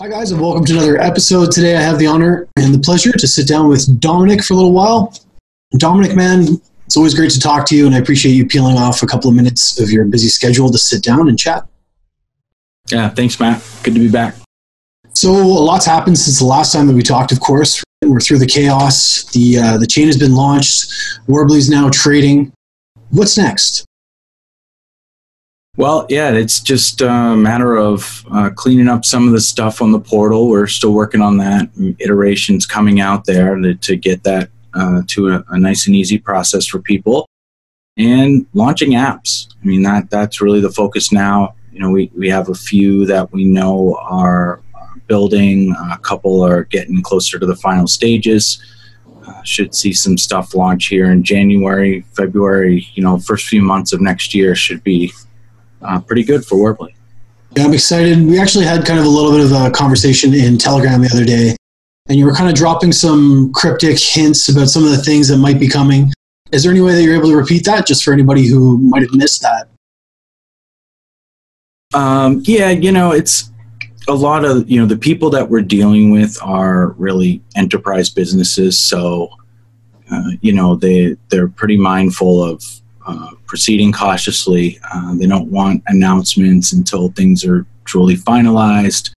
Hi guys, and welcome to another episode. Today I have the honor and the pleasure to sit down with Domenic for a little while. Domenic, man, it's always great to talk to you, and I appreciate you peeling off a couple of minutes of your busy schedule to sit down and chat. Yeah, thanks, Matt. Good to be back. So a lot's happened since the last time that we talked, of course. We're through the chaos. The chain has been launched. Worbli is now trading. What's next? Well, yeah, it's just a matter of cleaning up some of the stuff on the portal. We're still working on that. Iterations coming out there to get that to a nice and easy process for people. And launching apps. I mean, that's really the focus now. You know, we have a few that we know are building. A couple are getting closer to the final stages. Should see some stuff launch here in January, February. You know, first few months of next year should be pretty good for Worbli. Yeah, I'm excited. We actually had kind of a little bit of a conversation in Telegram the other day, and you were kind of dropping some cryptic hints about some of the things that might be coming. Is there any way that you're able to repeat that just for anybody who might have missed that? Yeah, you know, it's a lot of, you know, the people that we're dealing with are really enterprise businesses. So, you know, they're pretty mindful of proceeding cautiously. They don't want announcements until things are truly finalized.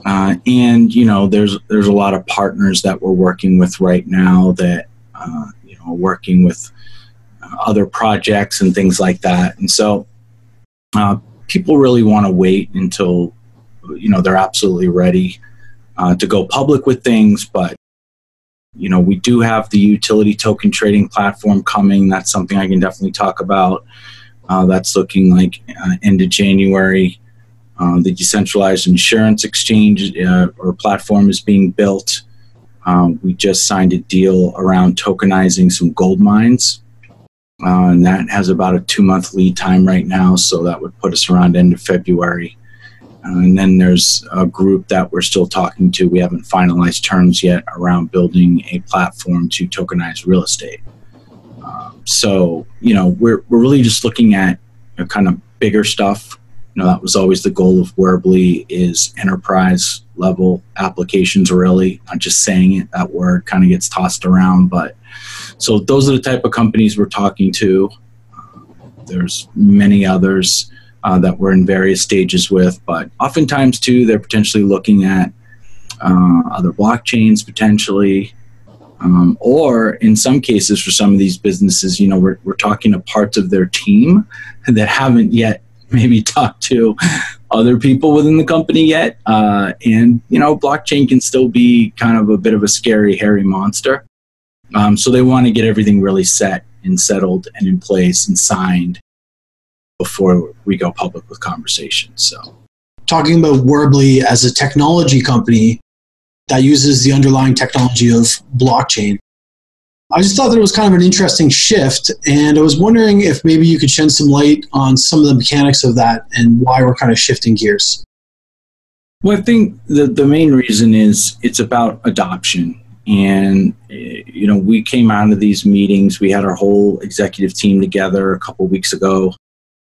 And, you know, there's a lot of partners that we're working with right now that, you know, working with other projects and things like that. And so people really want to wait until, you know, they're absolutely ready to go public with things. But you know, we do have the utility token trading platform coming. That's something I can definitely talk about. That's looking like end of January. The decentralized insurance exchange or platform is being built. We just signed a deal around tokenizing some gold mines. And that has about a 2-month lead time right now. So that would put us around end of February. And then there's a group that we're still talking to. We haven't finalized terms yet around building a platform to tokenize real estate. So, you know, we're really just looking at a kind of bigger stuff. You know, that was always the goal of Worbli, is enterprise level applications, really, not just saying it. That word kind of gets tossed around. But so those are the type of companies we're talking to. There's many others that we're in various stages with, but oftentimes too, they're potentially looking at other blockchains potentially, or in some cases for some of these businesses, you know, we're talking to parts of their team that haven't yet maybe talked to other people within the company yet. And, you know, blockchain can still be kind of a bit of a scary, hairy monster. So they want to get everything really set and settled and in place and signed before we go public with conversations. So, talking about Worbli as a technology company that uses the underlying technology of blockchain, I just thought that it was kind of an interesting shift, and I was wondering if maybe you could shed some light on some of the mechanics of that and why we're kind of shifting gears. Well, I think the main reason is it's about adoption. And, you know, we came out of these meetings, we had our whole executive team together a couple of weeks ago,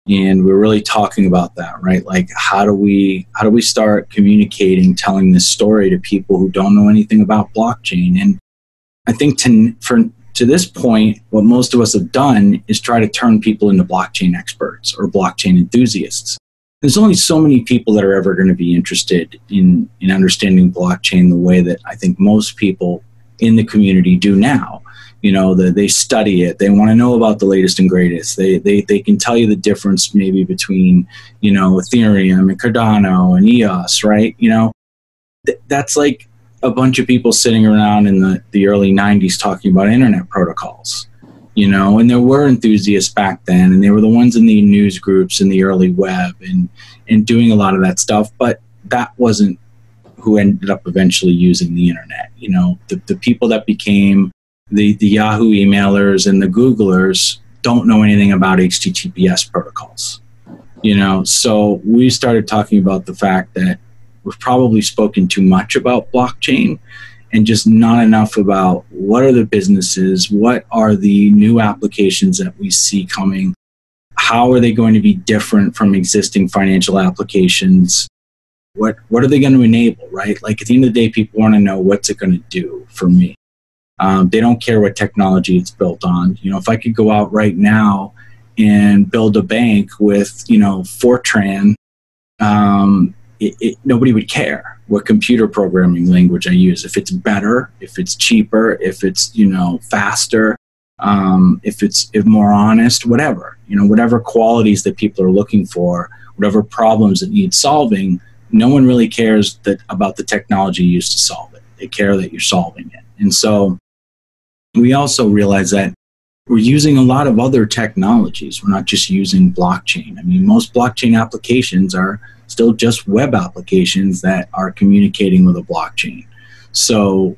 and we're really talking about that, right? Like, how do we start communicating, telling this story to people who don't know anything about blockchain? And I think to this point, what most of us have done is try to turn people into blockchain experts or blockchain enthusiasts. There's only so many people that are ever going to be interested in understanding blockchain the way that I think most people in the community do now. You know, they study it. They want to know about the latest and greatest. They can tell you the difference maybe between, you know, Ethereum and Cardano and EOS, right? You know, that's like a bunch of people sitting around in the early 90s talking about internet protocols, you know, and there were enthusiasts back then, and they were the ones in the news groups in the early web and doing a lot of that stuff. But that wasn't who ended up eventually using the internet. You know, the people that became the Yahoo emailers and the Googlers don't know anything about HTTPS protocols, you know. So we started talking about the fact that we've probably spoken too much about blockchain and just not enough about what are the businesses, what are the new applications that we see coming, how are they going to be different from existing financial applications, What are they going to enable, right? Like at the end of the day, people want to know what's it going to do for me. They don't care what technology it's built on. If I could go out right now and build a bank with, Fortran, nobody would care what computer programming language I use. If it's better, if it's cheaper, if it's, faster, if it's more honest, whatever, whatever qualities that people are looking for, whatever problems that need solving, no one really cares about the technology used to solve it. They care that you're solving it. And so we also realize that we're using a lot of other technologies. We're not just using blockchain. I mean, most blockchain applications are still just web applications that are communicating with a blockchain. So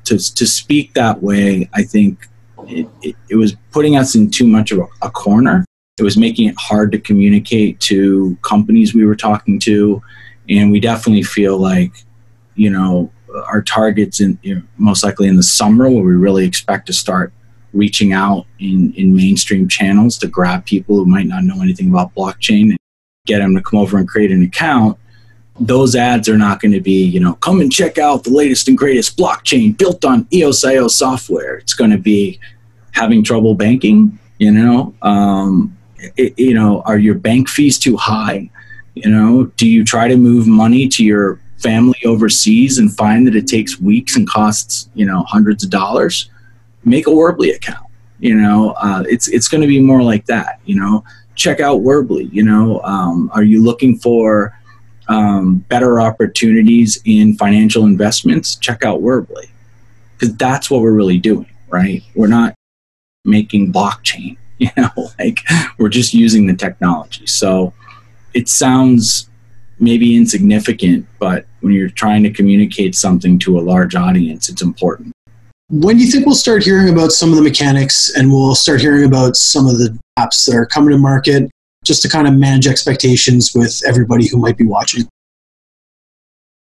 to speak that way, I think it was putting us in too much of a corner. It was making it hard to communicate to companies we were talking to. And we definitely feel like, our targets most likely in the summer, where we really expect to start reaching out in mainstream channels to grab people who might not know anything about blockchain and get them to come over and create an account. Those ads are not going to be, come and check out the latest and greatest blockchain built on EOSIO software. It's going to be having trouble banking, are your bank fees too high? Do you try to move money to your family overseas and find that it takes weeks and costs, hundreds of dollars? Make a Worbli account. It's going to be more like that. Check out Worbli. Are you looking for better opportunities in financial investments? Check out Worbli, because that's what we're really doing, right? We're not making blockchain. We're just using the technology. So it sounds maybe insignificant, but when you're trying to communicate something to a large audience, it's important. When do you think we'll start hearing about some of the mechanics, and we'll start hearing about some of the apps that are coming to market, just to kind of manage expectations with everybody who might be watching?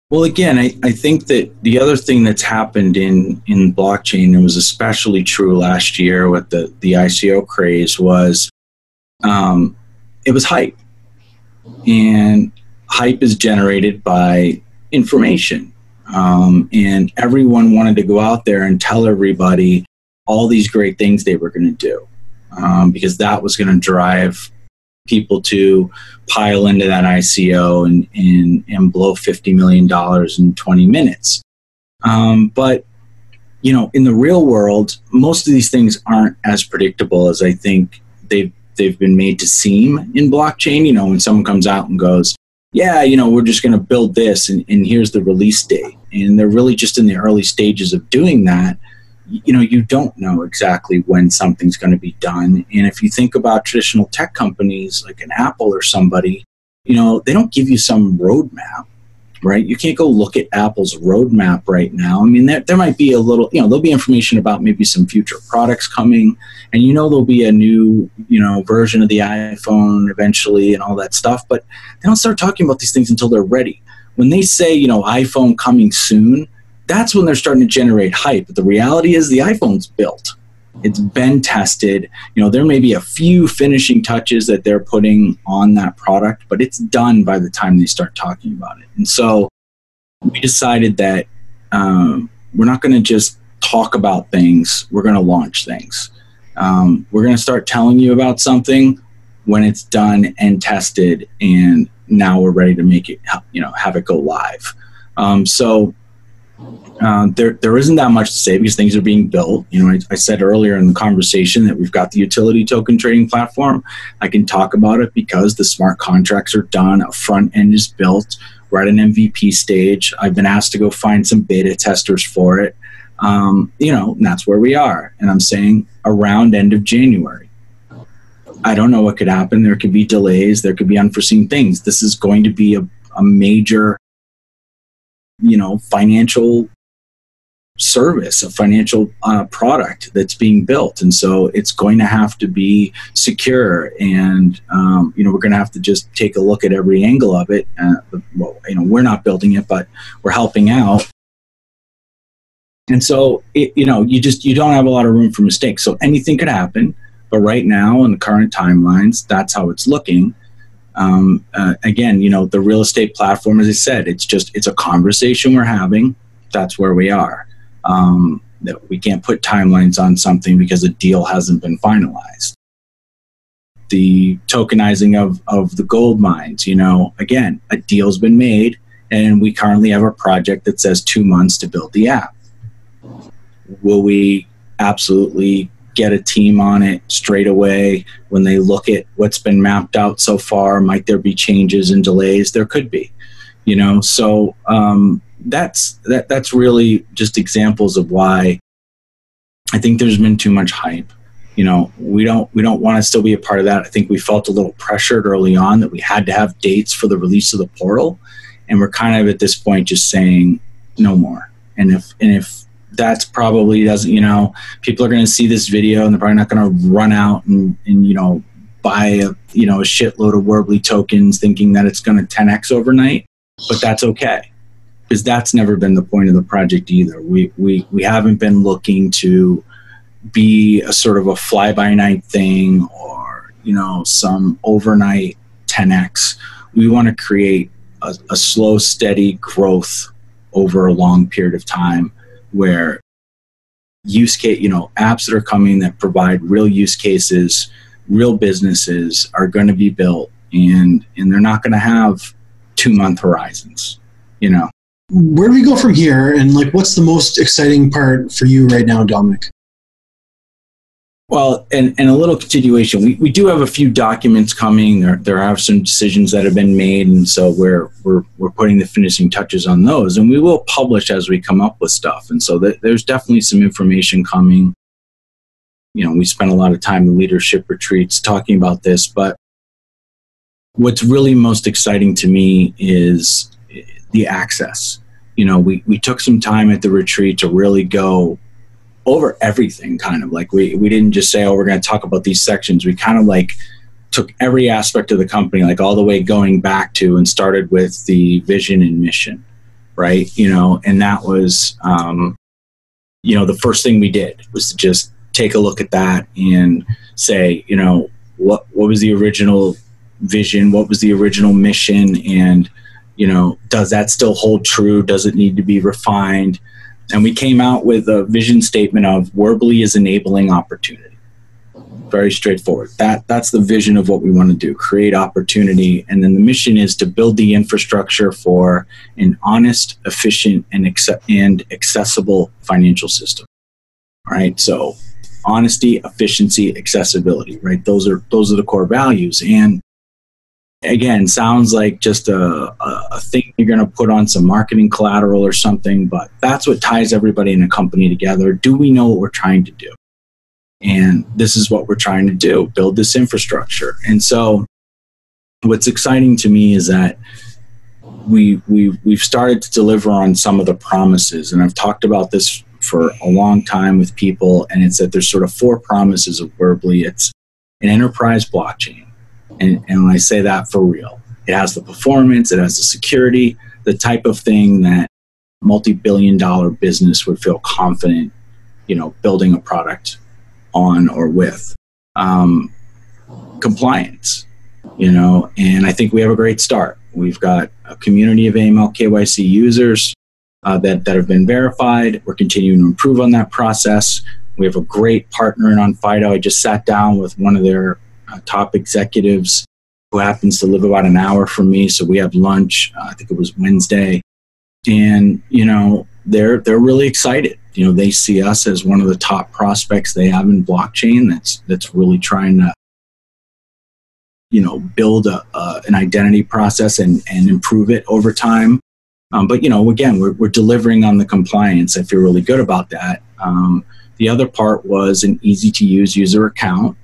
Well, again, I think that the other thing that's happened in blockchain, and was especially true last year with the ICO craze, was it was hype. And hype is generated by information. And everyone wanted to go out there and tell everybody all these great things they were going to do, because that was going to drive people to pile into that ICO and blow $50 million in 20 minutes. But, in the real world, most of these things aren't as predictable as I think they've been made to seem in blockchain. When someone comes out and goes, yeah, we're just going to build this and here's the release date. And they're really just in the early stages of doing that. You don't know exactly when something's going to be done. And if you think about traditional tech companies like an Apple or somebody, they don't give you some roadmap, right? You can't go look at Apple's roadmap right now. I mean, there might be a little, there'll be information about maybe some future products coming, and there'll be a new, version of the iPhone eventually and all that stuff, but they don't start talking about these things until they're ready. When they say, iPhone coming soon, that's when they're starting to generate hype. But the reality is the iPhone's built. It's been tested. There may be a few finishing touches that they're putting on that product, but it's done by the time they start talking about it. And so we decided that we're not going to just talk about things. We're going to launch things. We're going to start telling you about something when it's done and tested, and now we're ready to make it, have it go live. There isn't that much to say because things are being built. I said earlier in the conversation that we've got the utility token trading platform. I can talk about it because the smart contracts are done. A front end is built. We're at an MVP stage. I've been asked to go find some beta testers for it. And that's where we are. And I'm saying around end of January. I don't know what could happen. There could be delays. There could be unforeseen things. This is going to be a major, financial service, a financial product that's being built. And so it's going to have to be secure. And, we're going to have to just take a look at every angle of it. We're not building it, but we're helping out. And so, you don't have a lot of room for mistakes. So anything could happen. But right now, in the current timelines, that's how it's looking. Again, the real estate platform, as I said, it's a conversation we're having. That's where we are. That we can't put timelines on something because a deal hasn't been finalized. The tokenizing of the gold mines, again, a deal's been made, and we currently have a project that says 2 months to build the app. Will we absolutely get a team on it straight away when they look at what's been mapped out so far? Might there be changes and delays? There could be, so that's really just examples of why I think there's been too much hype. We don't want to still be a part of that. I think we felt a little pressured early on that we had to have dates for the release of the portal, and we're kind of at this point just saying no more. And if that's probably doesn't, people are going to see this video and they're probably not going to run out and buy a shitload of Worbli tokens thinking that it's going to 10x overnight, but that's okay, because that's never been the point of the project either. We haven't been looking to be a sort of a fly-by-night thing or, some overnight 10x. We want to create a slow, steady growth over a long period of time where apps that are coming that provide real use cases, real businesses are going to be built, and they're not going to have 2-month horizons, Where do we go from here? And what's the most exciting part for you right now, Domenic? Well, and a little continuation, we do have a few documents coming. There are some decisions that have been made, and so we're putting the finishing touches on those, and we will publish as we come up with stuff. And so there's definitely some information coming. We spent a lot of time in leadership retreats talking about this, but what's really most exciting to me is the access. We took some time at the retreat to really go over everything, kind of like we didn't just say, we're going to talk about these sections. We kind of took every aspect of the company, all the way going back to and started with the vision and mission, right? And that was, the first thing we did was to just take a look at that and say, what was the original vision? What was the original mission? And, does that still hold true? Does it need to be refined? And we came out with a vision statement of Worbli is enabling opportunity. Very straightforward. That's the vision of what we want to do, create opportunity. And then the mission is to build the infrastructure for an honest, efficient, and accessible financial system. All right. So honesty, efficiency, accessibility, right? Those are the core values. And again, sounds like just a thing you're going to put on some marketing collateral or something, but that's what ties everybody in a company together. Do we know what we're trying to do? And this is what we're trying to do, build this infrastructure. And so what's exciting to me is that we've started to deliver on some of the promises. And I've talked about this for a long time with people, and it's that there's sort of 4 promises of Worbli. It's an enterprise blockchain. And when I say that for real, it has the performance, it has the security, the type of thing that multi-billion-dollar business would feel confident, building a product on or with. Compliance, and I think we have a great start. We've got a community of AML KYC users that have been verified. We're continuing to improve on that process. We have a great partner in Onfido. I just sat down with one of their top executives who happens to live about an hour from me. So we had lunch, I think it was Wednesday. And, they're really excited. They see us as one of the top prospects they have in blockchain that's really trying to, build an identity process and improve it over time. But, again, we're delivering on the compliance. I feel really good about that. The other part was an easy-to-use user account.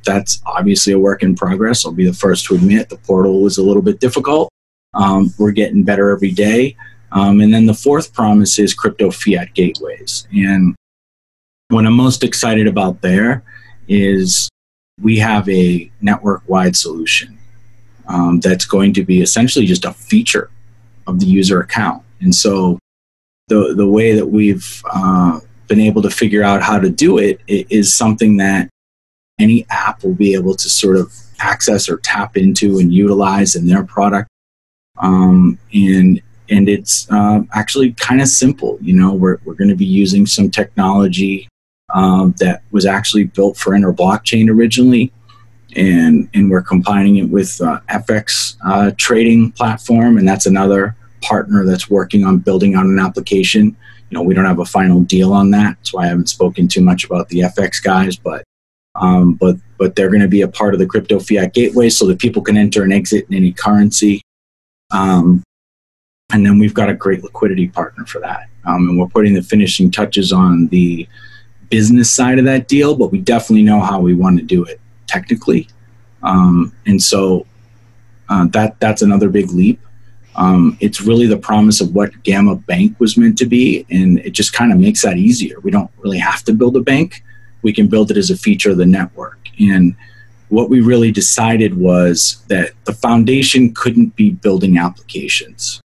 That's obviously a work in progress. I'll be the first to admit the portal was a little bit difficult. We're getting better every day. And then the 4th promise is crypto fiat gateways. And what I'm most excited about there is we have a network-wide solution that's going to be essentially just a feature of the user account. And so the way that we've been able to figure out how to do it is something that any app will be able to sort of access or tap into and utilize in their product. And it's actually kind of simple. We're going to be using some technology that was actually built for blockchain originally, and we're combining it with FX trading platform, and that's another partner that's working on building out an application. We don't have a final deal on that. That's why I haven't spoken too much about the FX guys, but they're going to be a part of the crypto fiat gateway so that people can enter and exit in any currency. And then we've got a great liquidity partner for that. And we're putting the finishing touches on the business side of that deal, but we definitely know how we want to do it technically. And so that's another big leap. It's really the promise of what Gamma Bank was meant to be, and it just kind of makes that easier. We don't really have to build a bank. We can build it as a feature of the network. And what we really decided was that the foundation couldn't be building applications,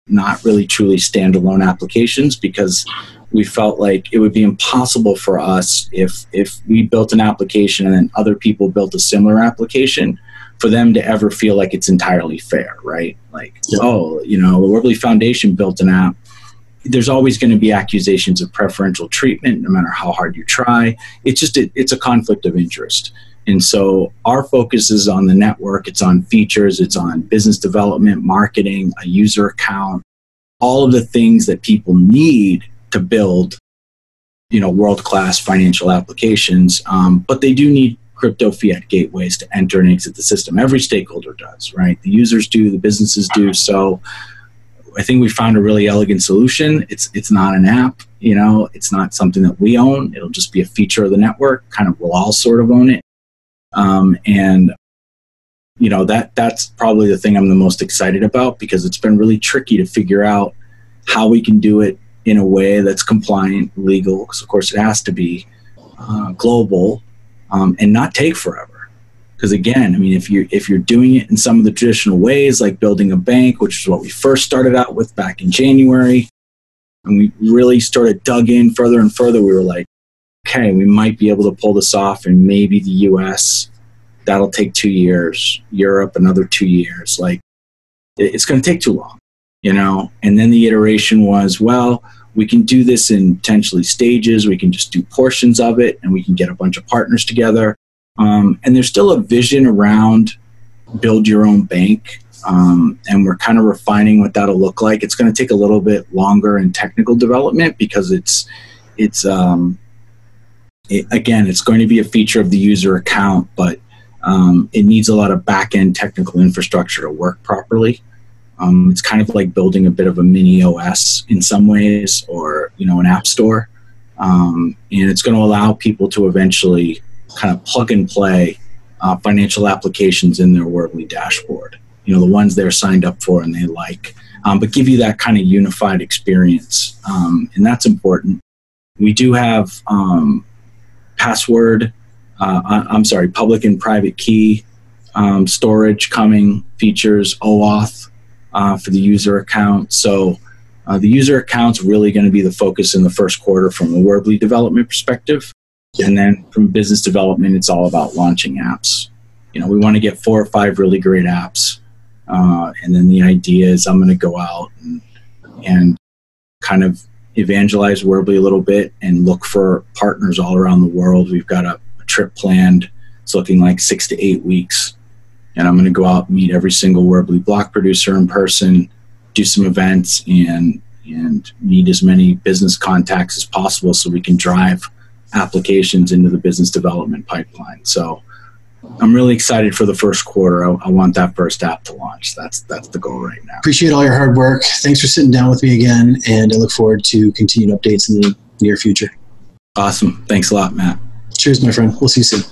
not really truly standalone applications, because we felt like it would be impossible for us if we built an application and then other people built a similar application for them to ever feel like it's entirely fair, right? Like, the Worbli Foundation built an app. There's always going to be accusations of preferential treatment, no matter how hard you try. It's a conflict of interest. And so our focus is on the network. It's on features. It's on business development, marketing, a user account, all of the things that people need to build, world-class financial applications. But they do need crypto fiat gateways to enter and exit the system. Every stakeholder does, right? The users do, the businesses do. So I think we found a really elegant solution. It's not an app, it's not something that we own. It'll just be a feature of the network. Kind of, we'll all sort of own it. That's probably the thing I'm the most excited about, because it's been really tricky to figure out how we can do it in a way that's compliant, legal, because of course it has to be global, and not take forever. Because again, if you're doing it in some of the traditional ways, like building a bank, which is what we first started out with back in January, and we really started dug in further and further, we were like, okay, we might be able to pull this off in maybe the US. That'll take 2 years. Europe, another 2 years. Like, it's going to take too long, And then the iteration was, well, we can do this in potentially stages. We can just do portions of it, and we can get a bunch of partners together. And there's still a vision around build your own bank. And we're kind of refining what that'll look like. It's going to take a little bit longer in technical development, because it's going to be a feature of the user account, but it needs a lot of back-end technical infrastructure to work properly. It's kind of like building a bit of a mini OS in some ways, or an app store. And it's going to allow people to eventually kind of plug and play financial applications in their Worbli dashboard. The ones they're signed up for and they like, but give you that kind of unified experience. And that's important. We do have public and private key storage coming, features, OAuth for the user account. So the user account's really going to be the focus in the first quarter from a Worbli development perspective. And then from business development, it's all about launching apps. We want to get 4 or 5 really great apps. And then the idea is I'm going to go out and kind of evangelize Worbli a little bit and look for partners all around the world. We've got a trip planned. It's looking like 6 to 8 weeks. And I'm going to go out and meet every single Worbli block producer in person, do some events, and meet as many business contacts as possible so we can drive applications into the business development pipeline. So I'm really excited for the first quarter. I want that first app to launch. That's the goal right now. Appreciate all your hard work. Thanks for sitting down with me again, and I look forward to continued updates in the near future. Awesome. Thanks a lot, Matt. Cheers, my friend. We'll see you soon.